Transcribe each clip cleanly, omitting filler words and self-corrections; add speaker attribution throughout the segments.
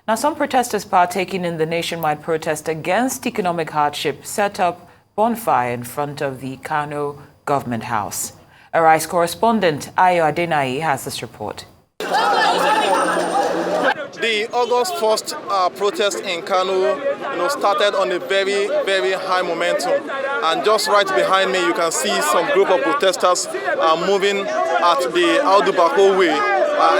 Speaker 1: Now, some protesters partaking in the nationwide protest against economic hardship set up bonfire in front of the Kano government house. Arise correspondent Ayo Adenayi has this report.
Speaker 2: The August 1st protest in Kano started on a very, very high momentum. And just right behind me, you can see some group of protesters moving at the Audu Bako way,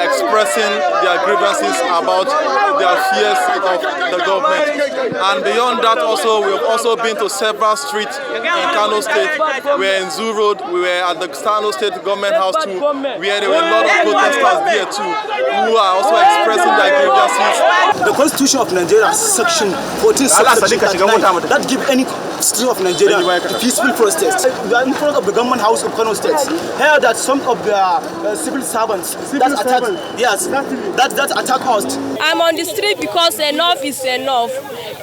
Speaker 2: expressing their grievances about their fears of the government. And beyond that also, we've also been to several streets in Kano State. We were in Zoo Road, we were at the Kano State Government House too, where there were a lot of protesters there too, who are also expressing their grievances.
Speaker 3: The Constitution of Nigeria, Section 14, that give any citizen of Nigeria the peaceful protest. We are in front of the Government House of Kano State. Here that some of the civil servants that attack us.
Speaker 4: I'm on the street because enough is enough.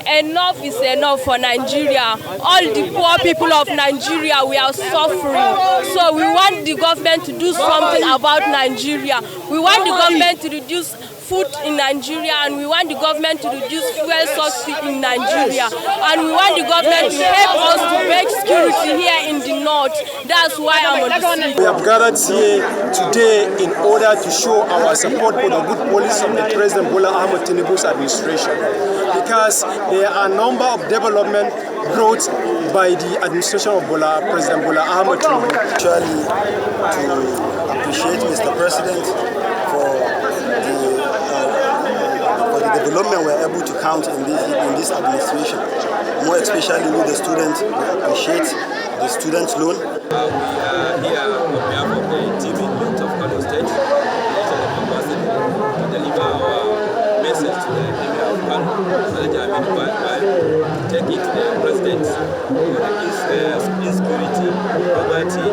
Speaker 4: Enough is enough for Nigeria. All the poor people of Nigeria, we are suffering. So we want the government to do something about Nigeria. We want the government to reduce food in Nigeria, and we want the government to reduce fuel subsidy in Nigeria, and we want the government to help us to make security here in the north. That's why I'm on the street.
Speaker 3: We have gathered here today in order to show our support for the good policy of the President Bola Ahmed Tinubu's administration, because there are a number of developments brought by the administration of President Bola Ahmed Tinubu.
Speaker 5: Actually, to appreciate Mr. President for the development we're able to count in this administration, more especially with the students. We appreciate the student loan.
Speaker 6: We are here on behalf of the team in youth of Kano State, to deliver our message to the Emir of Kano, take it to the President for the insecurity, poverty,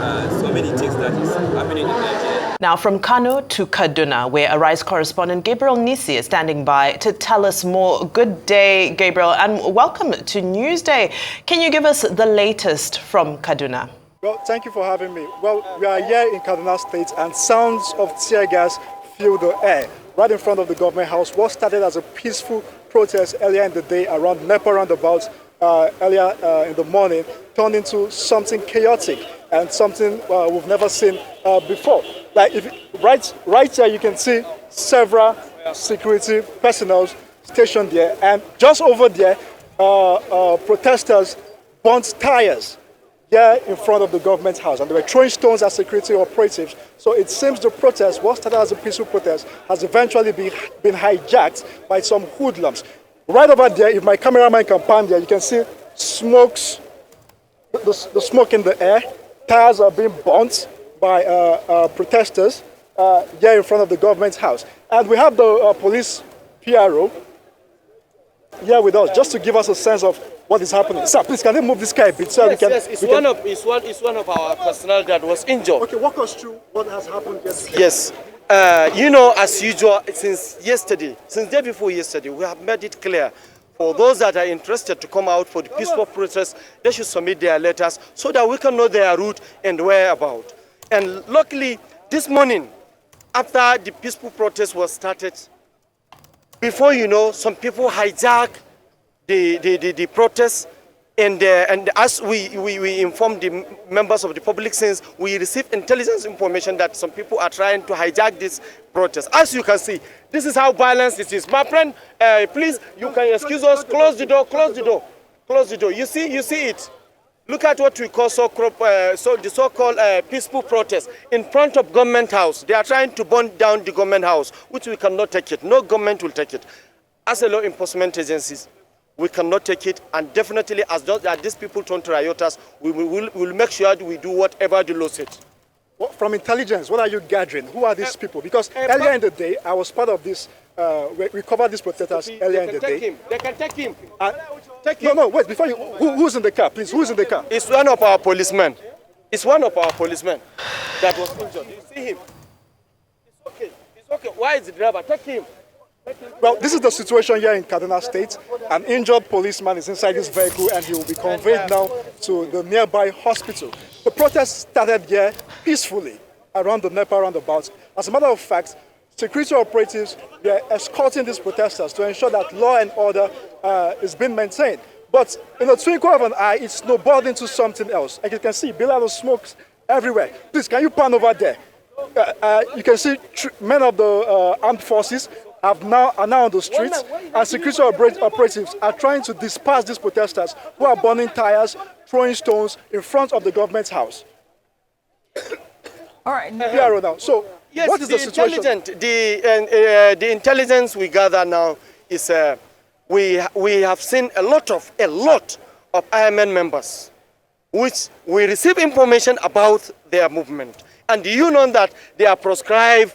Speaker 6: and so many things that is happening in Nigeria.
Speaker 7: Now from Kano to Kaduna, where Arise correspondent Gabriel Nisi is standing by to tell us more. Good day, Gabriel, and welcome to Newsday. Can you give us the latest from Kaduna?
Speaker 8: Well, thank you for having me. Well, we are here in Kaduna State, and sounds of Teargas fill the air right in front of the government house. What started as a peaceful protest earlier in the day around NEPA roundabouts earlier in the morning turned into something chaotic and something we've never seen before. Like right here, you can see several security personnel stationed there, and just over there, protesters burnt tires here in front of the government house, and they were throwing stones at security operatives. So it seems the protest, what started as a peaceful protest, has eventually been hijacked by some hoodlums. Right over there, if my cameraman can pan there, you can see smokes, the smoke in the air. Tires are being burnt by protesters here in front of the government house. And we have the police PRO here with us, just to give us a sense of what is happening. Sir, please, can they move this car a bit? So
Speaker 9: yes, it's one of our personnel that was injured.
Speaker 8: Okay, walk us through what has happened yesterday.
Speaker 9: Yes. As usual, since day before yesterday, we have made it clear for those that are interested to come out for the peaceful protest, they should submit their letters so that we can know their route and whereabouts. And luckily, this morning, after the peaceful protest was started, before you know, some people hijack the protest, and as we informed the members of the public, since we received intelligence information that some people are trying to hijack this protest. As you can see, this is how violent it is. My friend, please, you can excuse us. Close the door. Close the door. Close the door. You see it. Look at what we call the so-called peaceful protest in front of government house. They are trying to burn down the government house, which we cannot take it. No government will take it. As a law enforcement agencies, we cannot take it, and definitely as these people turn to rioters, we will make sure that we do whatever the law says.
Speaker 8: From intelligence, what are you gathering? Who are these people? Because earlier in the day, I was part of this. We covered these protesters earlier in the day.
Speaker 9: They can take him.
Speaker 8: No, wait, before you, who's in the car, please? Who's in the car?
Speaker 9: It's one of our policemen. It's one of our policemen that was injured. You see him? It's okay. It's okay. Why is the driver? Take him.
Speaker 8: Well, this is the situation here in Kaduna State. An injured policeman is inside this vehicle, and he will be conveyed now to the nearby hospital. The protest started here peacefully around the NEPA roundabout. As a matter of fact, security operatives were escorting these protesters to ensure that law and order is being maintained. But in the twinkle of an eye, it snowballed into something else. Like you can see, billows of smoke everywhere. Please, can you pan over there? You can see men of the armed forces are now on the streets, and security operatives are trying to disperse these protesters who are burning tires, throwing stones in front of the government's house.
Speaker 1: All right.
Speaker 8: Now. So,
Speaker 9: yes,
Speaker 8: what is the situation?
Speaker 9: The intelligence we gather now is we have seen a lot of IMN members, which we receive information about their movement. And you know that they are proscribed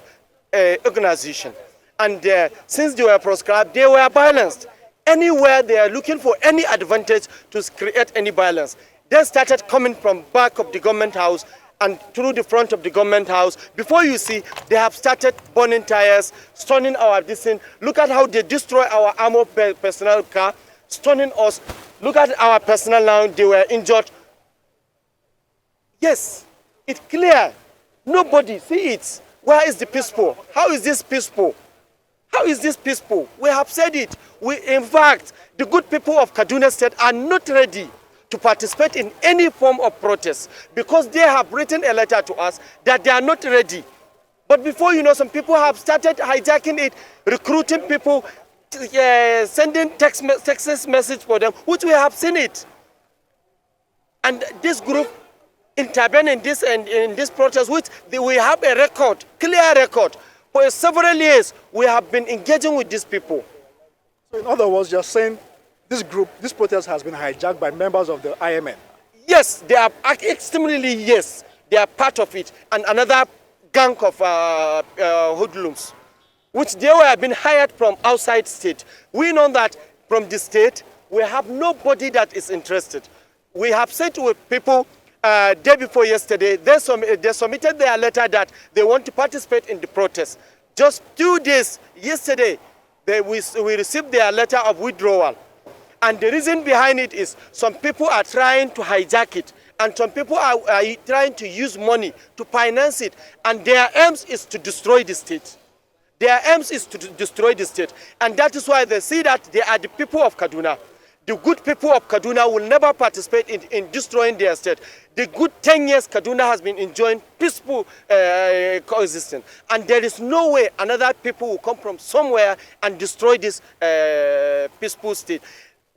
Speaker 9: organization. And since they were proscribed, they were balanced. Anywhere they are looking for any advantage to create any violence. They started coming from back of the government house and through the front of the government house. Before you see, they have started burning tires, stoning our distance. Look at how they destroy our armored personnel car, stoning us. Look at our personnel now, they were injured. Yes, it's clear. Nobody see it. Where is the peaceful? How is this peaceful? How is this peaceful? We have said it. In fact, the good people of Kaduna State are not ready to participate in any form of protest because they have written a letter to us that they are not ready. But before you know, some people have started hijacking it, recruiting people, sending text message for them, which we have seen it. And this group intervened in this protest, which we have a record, clear record. For several years, we have been engaging with these people.
Speaker 8: So in other words, you're saying this protest has been hijacked by members of the IMN?
Speaker 9: Yes, they are extremely, yes. They are part of it. And another gang of hoodlums, which they were being hired from outside state. We know that from the state, we have nobody that is interested. We have said to people, day before yesterday, they submitted their letter that they want to participate in the protest. Just 2 days yesterday, we received their letter of withdrawal. And the reason behind it is some people are trying to hijack it, and some people are trying to use money to finance it, and their aims is to destroy the state. Their aims is to destroy the state, and that is why they see that they are the people of Kaduna. The good people of Kaduna will never participate in destroying their state. The good 10 years Kaduna has been enjoying peaceful coexistence. And there is no way another people will come from somewhere and destroy this peaceful state.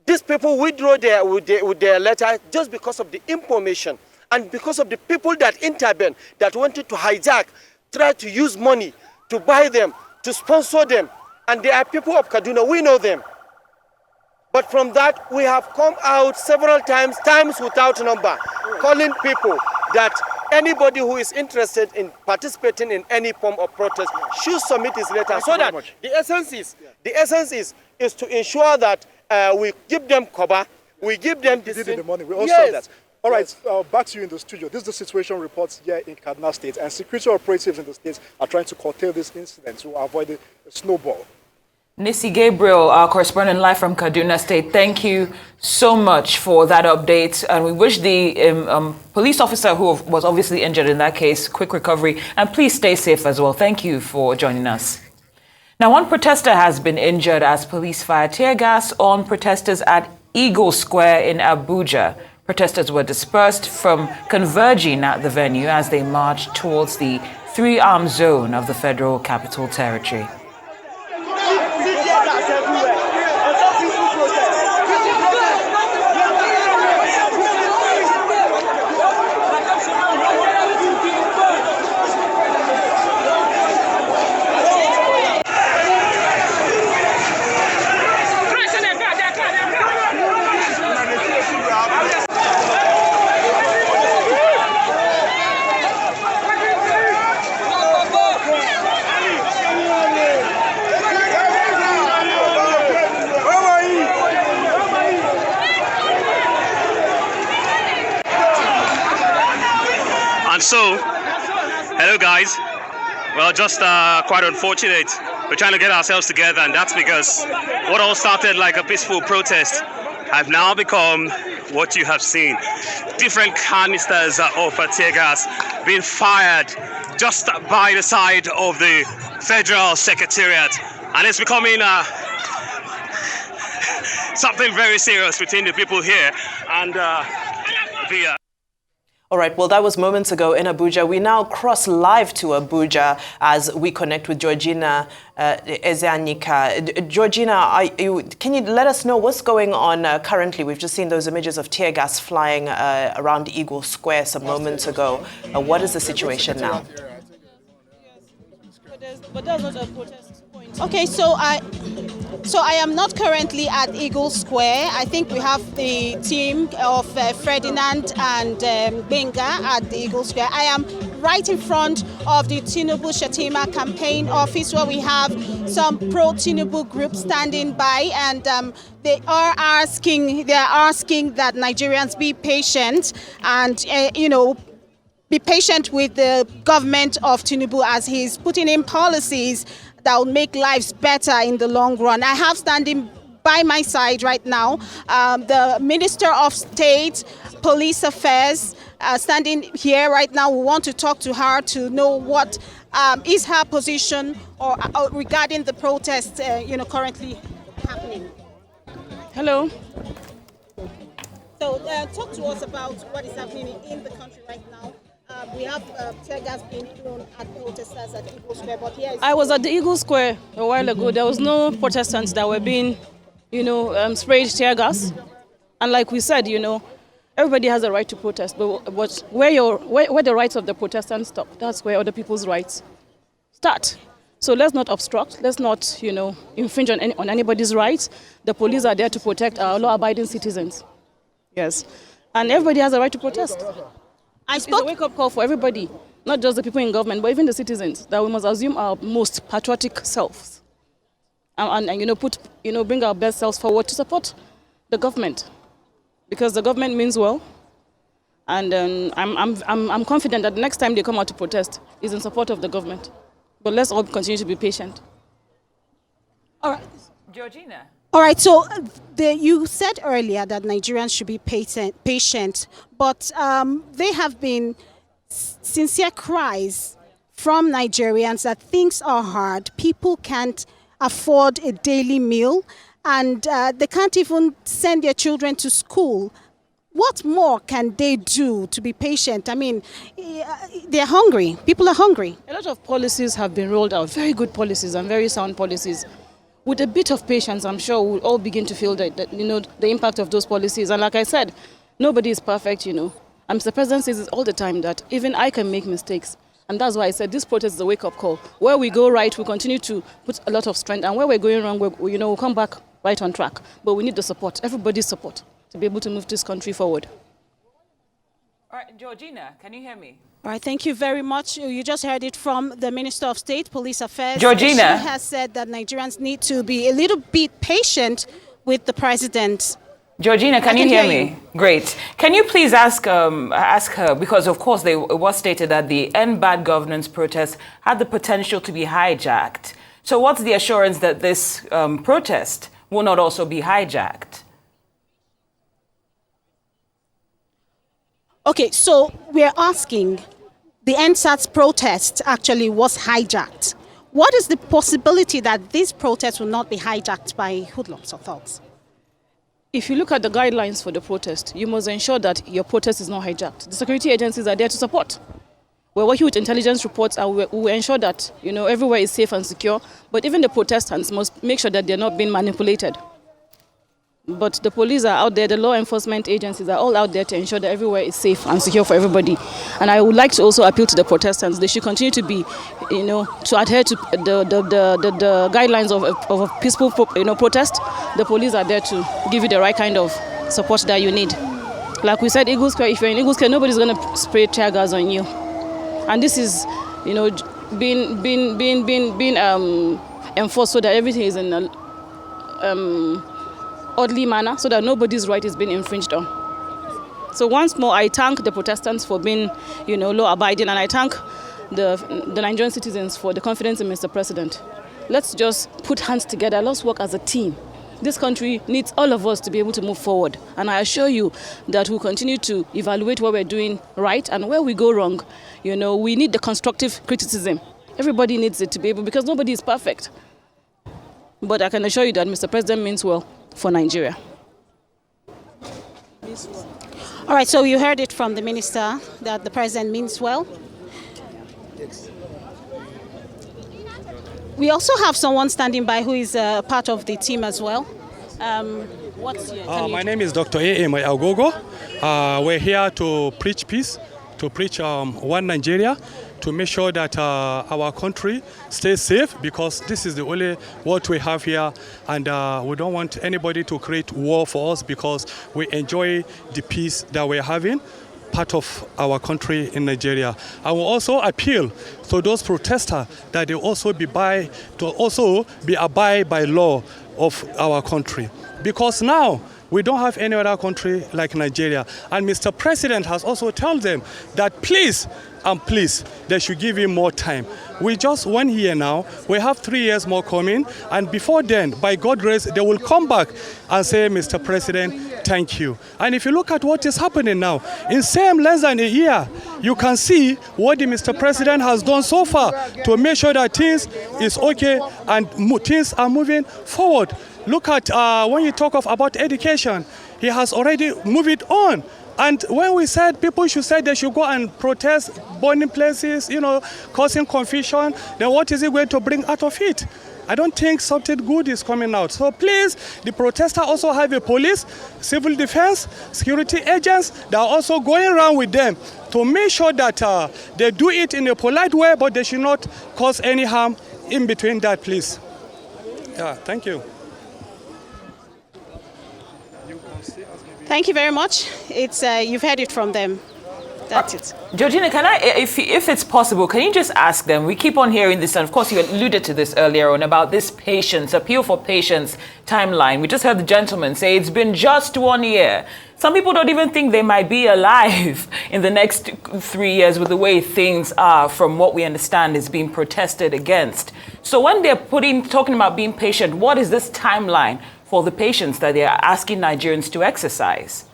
Speaker 9: These people withdraw with their letter just because of the information and because of the people that intervened, that wanted to hijack, try to use money to buy them, to sponsor them. And they are people of Kaduna, we know them. But from that, we have come out several times without number, calling people that anybody who is interested in participating in any form of protest should submit his letter. So that the essence is to ensure that we give them cover, we give them
Speaker 8: the money. We all saw that. All right, back to you in the studio. This is the situation reports here in Kaduna State, and security operatives in the state are trying to curtail this incident to avoid a snowball.
Speaker 1: Nisi Gabriel, our correspondent live from Kaduna State, thank you so much for that update. And we wish the police officer who was obviously injured in that case quick recovery. And please stay safe as well. Thank you for joining us. Now, one protester has been injured as police fired tear gas on protesters at Eagle Square in Abuja. Protesters were dispersed from converging at the venue as they marched towards the three-arm zone of the Federal Capital Territory.
Speaker 10: So, hello guys. Well, just quite unfortunate. We're trying to get ourselves together, and that's because what all started like a peaceful protest have now become what you have seen. Different canisters of tear gas being fired just by the side of the Federal Secretariat, and it's becoming something very serious between the people here and the.
Speaker 7: All right, well, that was moments ago in Abuja. We now cross live to Abuja as we connect with Georgina Ezeanika. Georgina, can you let us know what's going on currently? We've just seen those images of tear gas flying around Eagle Square some moments ago. What is the situation now?
Speaker 11: But that's not a protest point. Okay, so I am not currently at Eagle Square. I think we have the team of Ferdinand and Benga at the Eagle Square. I am right in front of the Tinubu Shatima campaign office, where we have some pro-Tinubu groups standing by, and they are asking that Nigerians be patient and be patient with the government of Tinubu as he's putting in policies that will make lives better in the long run. I have standing by my side right now the Minister of State, Police Affairs, standing here right now. We want to talk to her to know what is her position or regarding the protest currently happening.
Speaker 12: Hello.
Speaker 11: So talk to us about what is happening in the country right now. We have tear gas being thrown at protesters at Eagle Square, but here
Speaker 12: I was at the Eagle Square a while ago. There was no protestants that were being, sprayed tear gas. And like we said, everybody has a right to protest, but where the rights of the protestants stop, that's where other people's rights start. So let's not obstruct. Let's not, infringe on anybody's rights. The police are there to protect our law-abiding citizens. Yes, and everybody has a right to protest. It's a wake-up call for everybody, not just the people in government, but even the citizens, that we must assume our most patriotic selves, and bring our best selves forward to support the government, because the government means well, and I'm confident that the next time they come out to protest is in support of the government. But let's all continue to be patient.
Speaker 11: All right,
Speaker 1: Georgina.
Speaker 11: All right, so you said earlier that Nigerians should be patient, but there have been sincere cries from Nigerians that things are hard. People can't afford a daily meal, and they can't even send their children to school. What more can they do to be patient? I mean, they're hungry. People are hungry.
Speaker 12: A lot of policies have been rolled out, very good policies and very sound policies. With a bit of patience, I'm sure we'll all begin to feel that the impact of those policies. And like I said, nobody is perfect, Mr. President says it all the time that even I can make mistakes. And that's why I said this protest is a wake-up call. Where we go right, we continue to put a lot of strength. And where we're going wrong, we'll come back right on track. But we need the support, everybody's support, to be able to move this country forward.
Speaker 1: All right, Georgina, can you hear me?
Speaker 11: All right, thank you very much. You just heard it from the Minister of State, Police Affairs.
Speaker 1: Georgina.
Speaker 11: She has said that Nigerians need to be a little bit patient with the president.
Speaker 1: Georgina, can you hear me? Great. Can you please ask her, because of course it was stated that the End Bad Governance protest had the potential to be hijacked. So what's the assurance that this protest will not also be hijacked?
Speaker 11: Okay, so we're asking, the NSAT's protest actually was hijacked. What is the possibility that this protest will not be hijacked by hoodlums or thugs?
Speaker 12: If you look at the guidelines for the protest, you must ensure that your protest is not hijacked. The security agencies are there to support. We're working with intelligence reports, and we will ensure that everywhere is safe and secure. But even the protestants must make sure that they're not being manipulated. But the police are out there, the law enforcement agencies are all out there to ensure that everywhere is safe and secure for everybody. And I would like to also appeal to the protestants. They should continue to be, to adhere to the guidelines of a peaceful, protest. The police are there to give you the right kind of support that you need. Like we said, Eagle Square, if you're in Eagle Square, nobody's going to spray tear gas on you. And this is, being enforced so that everything is in a orderly manner, so that nobody's right is being infringed on. So once more, I thank the protestants for being, law-abiding, and I thank the Nigerian citizens for the confidence in Mr. President. Let's just put hands together. Let's work as a team. This country needs all of us to be able to move forward. And I assure you that we'll continue to evaluate what we're doing right and where we go wrong. You know, we need the constructive criticism. Everybody needs it to be able, because nobody is perfect. But I can assure you that Mr. President means well for Nigeria.
Speaker 11: All right, so you heard it from the minister that the president means well. We also have someone standing by who is part of the team as well.
Speaker 13: My name is Dr. A.M. Agogo. We're here to preach peace, to preach one Nigeria, to make sure that our country stays safe, because this is the only what we have here, and we don't want anybody to create war for us, because we enjoy the peace that we're having, part of our country in Nigeria. I will also appeal to those protesters that they also abide by law of our country, because now we don't have any other country like Nigeria. And Mr. President has also told them that please, they should give him more time. We just 1 year now, we have 3 years more coming, and before then, by God's grace, they will come back and say, Mr. President, thank you. And if you look at what is happening now, in less than a year, you can see what the Mr. President has done so far to make sure that things is okay and things are moving forward. Look at when you talk about education, he has already moved it on. And when we said people should say they should go and protest, burning places, causing confusion, then what is it going to bring out of it? I don't think something good is coming out. So please, the protesters also have a police, civil defense, security agents that are also going around with them to make sure that they do it in a polite way, but they should not cause any harm in between that, please. Yeah, thank you.
Speaker 11: Thank you very much. You've heard it from them. That's it.
Speaker 1: Georgina, can I, if it's possible, can you just ask them? We keep on hearing this, and of course you alluded to this earlier on about this patience, appeal for patience timeline. We just heard the gentleman say it's been just 1 year. Some people don't even think they might be alive in the next 3 years with the way things are, from what we understand is being protested against. So when they're talking about being patient, what is this timeline for the patience that they are asking Nigerians to exercise?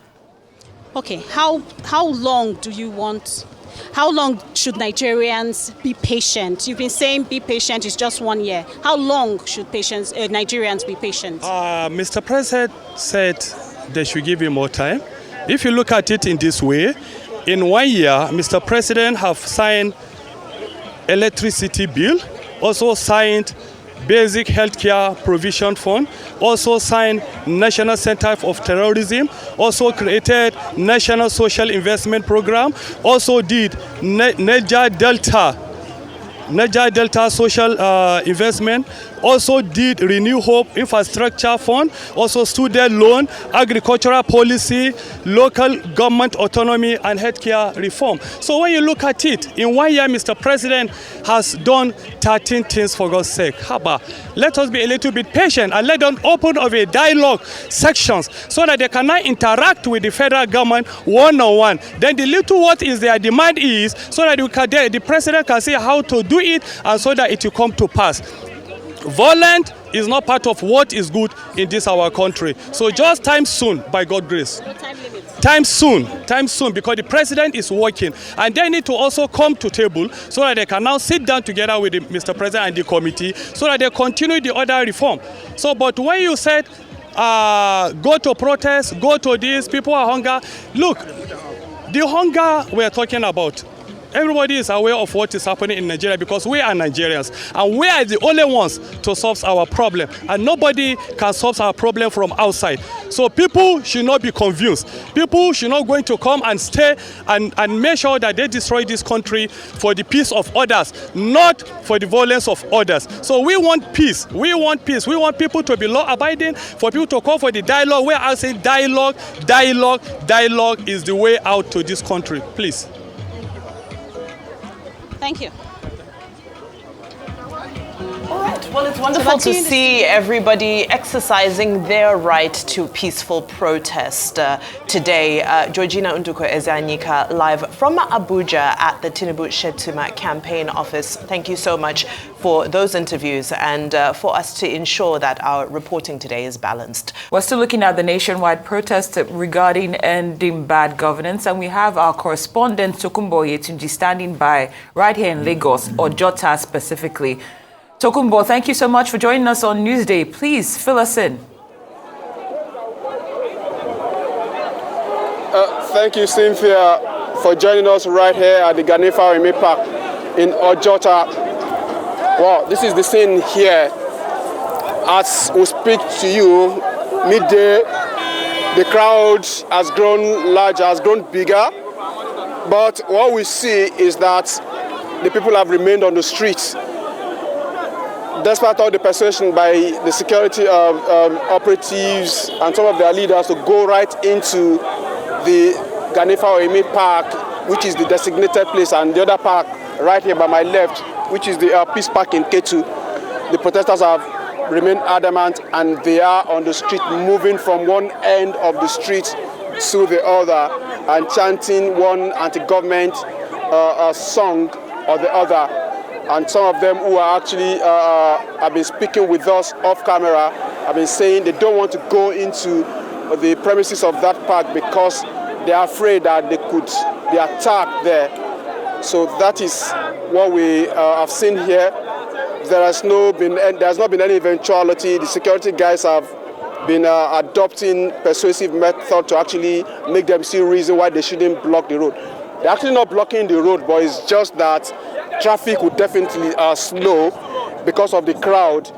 Speaker 11: Okay, how long do you want? How long should Nigerians be patient? You've been saying be patient is just 1 year. How long should Nigerians be patient?
Speaker 13: Mr. President said they should give him more time. If you look at it in this way, in 1 year, Mr. President have signed electricity bill, also signed Basic Healthcare Provision Fund, also signed National Center of Terrorism, also created National Social Investment Program, also did Niger Delta Social Investment, also did Renew Hope Infrastructure Fund, also student loan, agricultural policy, local government autonomy, and healthcare reform. So when you look at it, in 1 year, Mr. President has done 13 things, for God's sake. Haba, let us be a little bit patient and let them open up a dialogue sections so that they can now interact with the federal government one-on-one. Then the little what is their demand is so that the president can see how to do it and so that it will come to pass. Violence is not part of what is good in this our country. So just time soon, by God's grace.
Speaker 11: No time limit.
Speaker 13: Time soon, because the president is working. And they need to also come to table so that they can now sit down together with Mr. President and the committee so that they continue the other reform. So, but when you said, go to protest, go to this, people are hunger. Look, the hunger we're talking about, everybody is aware of what is happening in Nigeria because we are Nigerians and we are the only ones to solve our problem, and nobody can solve our problem from outside. So people should not be confused. People should not going to come and stay and make sure that they destroy this country for the peace of others, not for the violence of others. So we want peace. We want peace. We want people to be law-abiding, for people to call for the dialogue. We are saying dialogue is the way out to this country. Please.
Speaker 11: Thank you.
Speaker 1: All right.
Speaker 7: Well, it's wonderful to see everybody exercising their right to peaceful protest today. Georgina Unduko Ezeanyika live from Abuja at the Tinubu Shettima campaign office. Thank you so much for those interviews and for us to ensure that our reporting today is balanced.
Speaker 1: We're still looking at the nationwide protest regarding ending bad governance, and we have our correspondent Tokumbo Yetunji standing by right here in Lagos, Ojota specifically. Tokumbo, thank you so much for joining us on Newsday. Please fill us in.
Speaker 14: Thank you, Cynthia, for joining us right here at the Ganifa Eme Park in Ojota. Wow, this is the scene here. As we speak to you, midday, the crowd has grown larger, has grown bigger. But what we see is that the people have remained on the streets. Despite all the persuasion by the security operatives and some of their leaders to go right into the Ganifa Eme Park, which is the designated place, and the other park right here by my left, which is the Peace Park in Ketu, the protesters have remained adamant and they are on the street, moving from one end of the street to the other and chanting one anti-government song or the other. And some of them who are actually have been speaking with us off camera have been saying they don't want to go into the premises of that park because they are afraid that they could be attacked there. So that is what we have seen here. There's not been any eventuality. The security guys have been adopting persuasive method to actually make them see reason why they shouldn't block the road. They're actually not blocking the road, but it's just that traffic would definitely slow because of the crowd.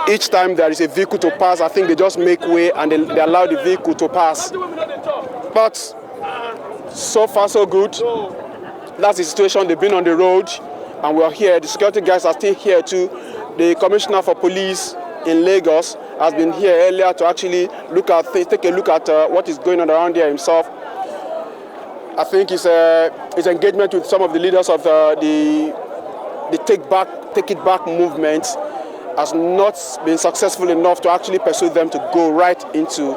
Speaker 14: Each time there is a vehicle to pass, I think they just make way and they allow the vehicle to pass. But so far so good. That's the situation. They've been on the road and we're here. The security guys are still here too. The commissioner for police in Lagos has been here earlier to actually take a look at what is going on around here himself. I think his engagement with some of the leaders of the Take It Back movement has not been successful enough to actually persuade them to go right into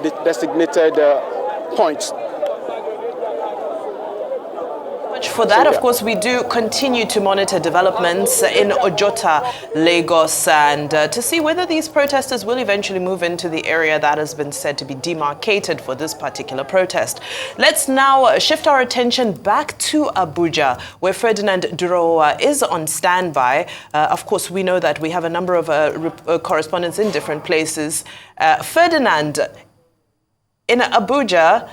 Speaker 14: the designated point.
Speaker 7: For that, of course, we do continue to monitor developments in Ojota, Lagos, and to see whether these protesters will eventually move into the area that has been said to be demarcated for this particular protest. Let's now shift our attention back to Abuja, where Ferdinand Durowa is on standby. Of course, we know that we have a number of correspondents in different places. Ferdinand, in Abuja,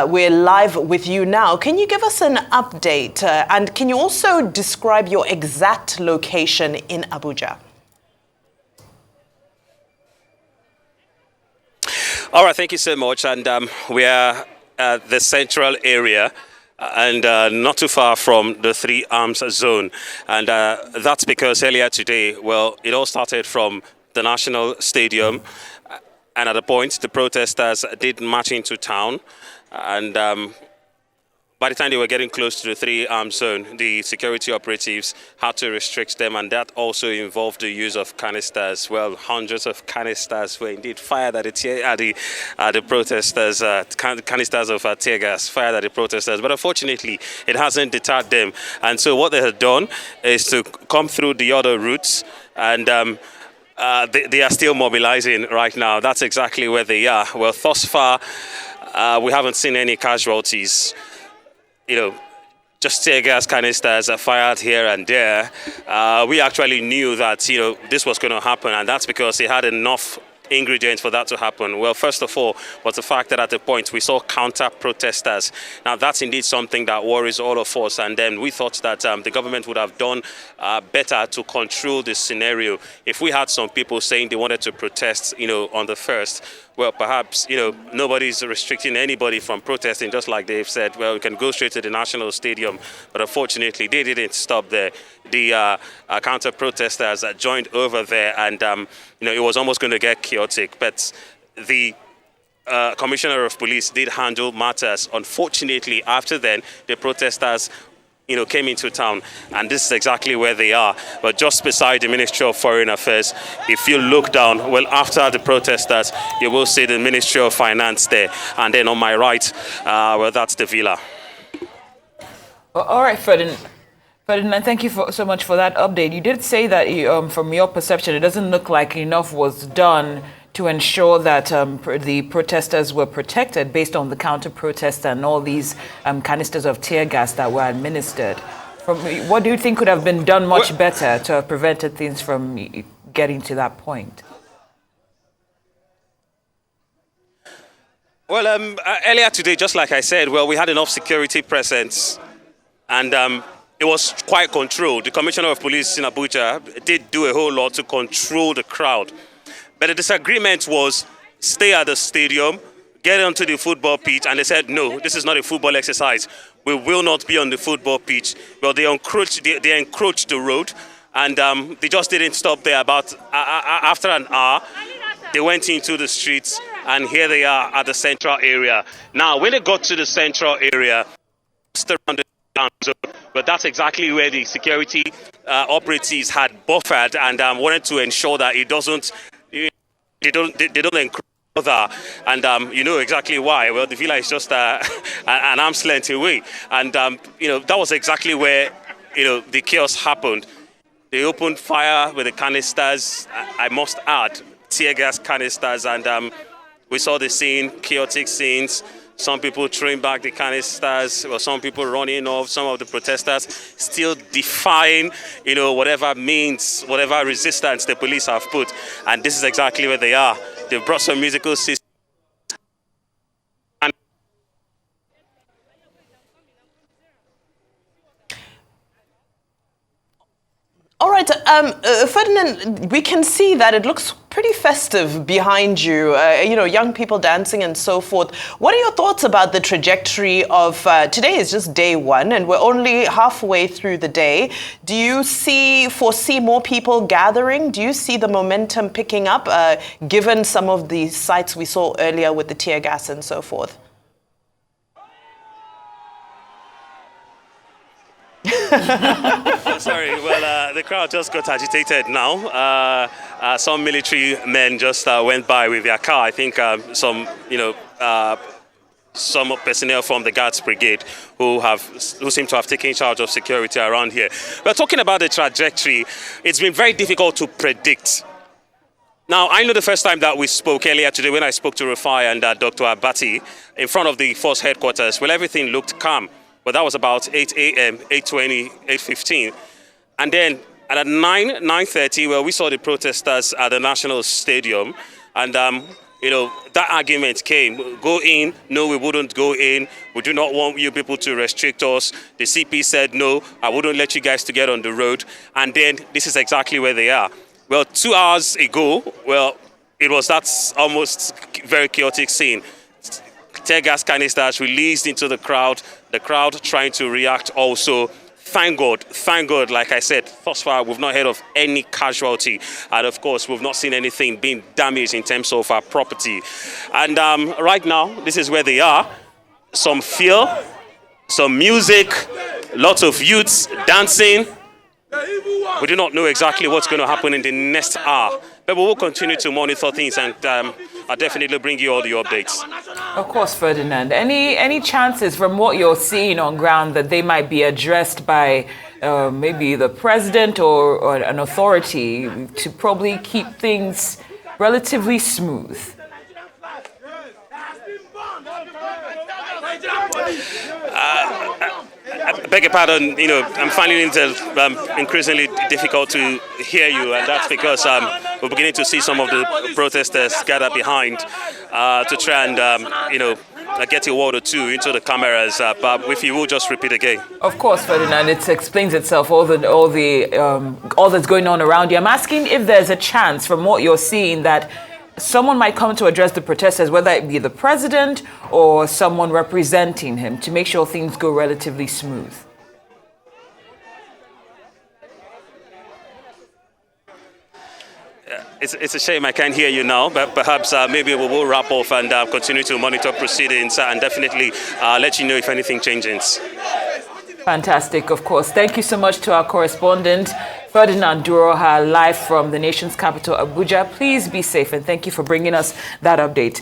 Speaker 7: we're live with you now. Can you give us an update and can you also describe your exact location in Abuja?
Speaker 10: All right, thank you so much. And we are at the central area and not too far from the 3 arms zone. And that's because earlier today, well, it all started from the National Stadium. And at a point, the protesters did march into town. And by the time they were getting close to the 3 arms zone, the security operatives had to restrict them. And that also involved the use of canisters. Well, hundreds of canisters were indeed fired at the protesters, canisters of Teargas fired at the protesters. But unfortunately, it hasn't deterred them. And so what they had done is to come through the other routes and they are still mobilizing right now. That's exactly where they are. Well, thus far, we haven't seen any casualties. You know, just tear gas canisters are fired here and there. We actually knew that, this was going to happen, and that's because they had enough ingredients for that to happen. Well, first of all, was the fact that at the point we saw counter-protesters. Now, that's indeed something that worries all of us. And then we thought that the government would have done better to control this scenario. If we had some people saying they wanted to protest, on the 1st, well, perhaps, nobody's restricting anybody from protesting, just like they've said, well, we can go straight to the National Stadium. But unfortunately, they didn't stop there. The counter-protesters joined over there, and, it was almost going to get chaotic. But the Commissioner of Police did handle matters. Unfortunately, after then, the protesters came into town, and this is exactly where they are. But just beside the Ministry of Foreign Affairs, if you look down, well, after the protesters, you will see the Ministry of Finance there, and then on my right, well, that's the villa.
Speaker 1: All right, Ferdinand, thank you so much for that update. You did say that, from your perception, it doesn't look like enough was done to ensure that the protesters were protected based on the counter-protest and all these canisters of tear gas that were administered. What do you think could have been done much better to have prevented things from getting to that point?
Speaker 10: Well, earlier today, just like I said, well, we had enough security presence, and it was quite controlled. The Commissioner of Police in Abuja did do a whole lot to control the crowd. But the disagreement was stay at the stadium, get onto the football pitch, and they said, no, this is not a football exercise. We will not be on the football pitch. Well, they encroached the road, and they just didn't stop there. About after an hour, they went into the streets, and here they are at the central area. Now, when they got to the central area, just around the town zone, but that's exactly where the security operatives had buffered and wanted to ensure that it doesn't. They don't encroach further, and you know exactly why. Well, the villa is just an arm's length away, and that was exactly where the chaos happened. They opened fire with the canisters. I must add, tear gas canisters, and we saw the scene, chaotic scenes. Some people throwing back the canisters, or some people running off. Some of the protesters still defying, whatever means, whatever resistance the police have put. And this is exactly where they are. They've brought some musical systems.
Speaker 7: All right, Ferdinand, we can see that it looks pretty festive behind you, young people dancing and so forth. What are your thoughts about the trajectory of, today is just day one and we're only halfway through the day. Do you foresee more people gathering? Do you see the momentum picking up, given some of the sights we saw earlier with the tear gas and so forth?
Speaker 10: Sorry, well, the crowd just got agitated now. Some military men just went by with their car. I think some personnel from the Guards Brigade who seem to have taken charge of security around here. We're talking about the trajectory. It's been very difficult to predict. Now, I know the first time that we spoke earlier today when I spoke to Rufai and Dr. Abati in front of the force headquarters, well, everything looked calm. But that was about 8 a.m., 8:20, 8:15. And then at 9:30, well, we saw the protesters at the National Stadium. And, that argument came. Go in. No, we wouldn't go in. We do not want you people to restrict us. The CP said, no, I wouldn't let you guys to get on the road. And then this is exactly where they are. Well, 2 hours ago, well, that's almost very chaotic scene. Tear gas canisters released into the crowd trying to react also. Thank God, like I said, thus far we've not heard of any casualty. And of course, we've not seen anything being damaged in terms of our property. And right now, this is where they are. Some feel, some music, lots of youths dancing. We do not know exactly what's going to happen in the next hour, but we will continue to monitor things, and I'll definitely bring you all the updates.
Speaker 1: Of course, Ferdinand. Any chances from what you're seeing on ground that they might be addressed by maybe the president or an authority to probably keep things relatively smooth?
Speaker 10: I beg your pardon, I'm finding it increasingly difficult to hear you, and that's because we're beginning to see some of the protesters gather behind to try and, get a word or two into the cameras. But if you will just repeat again.
Speaker 1: Of course, Ferdinand, it explains itself, all that's going on around you. I'm asking if there's a chance from what you're seeing that someone might come to address the protesters, whether it be the president or someone representing him, to make sure things go relatively smooth.
Speaker 10: It's a shame I can't hear you now, but perhaps maybe we will wrap off and continue to monitor proceedings and definitely let you know if anything changes.
Speaker 1: Fantastic, of course. Thank you so much to our correspondent, Ferdinand Duroha, live from the nation's capital, Abuja. Please be safe, and thank you for bringing us that update.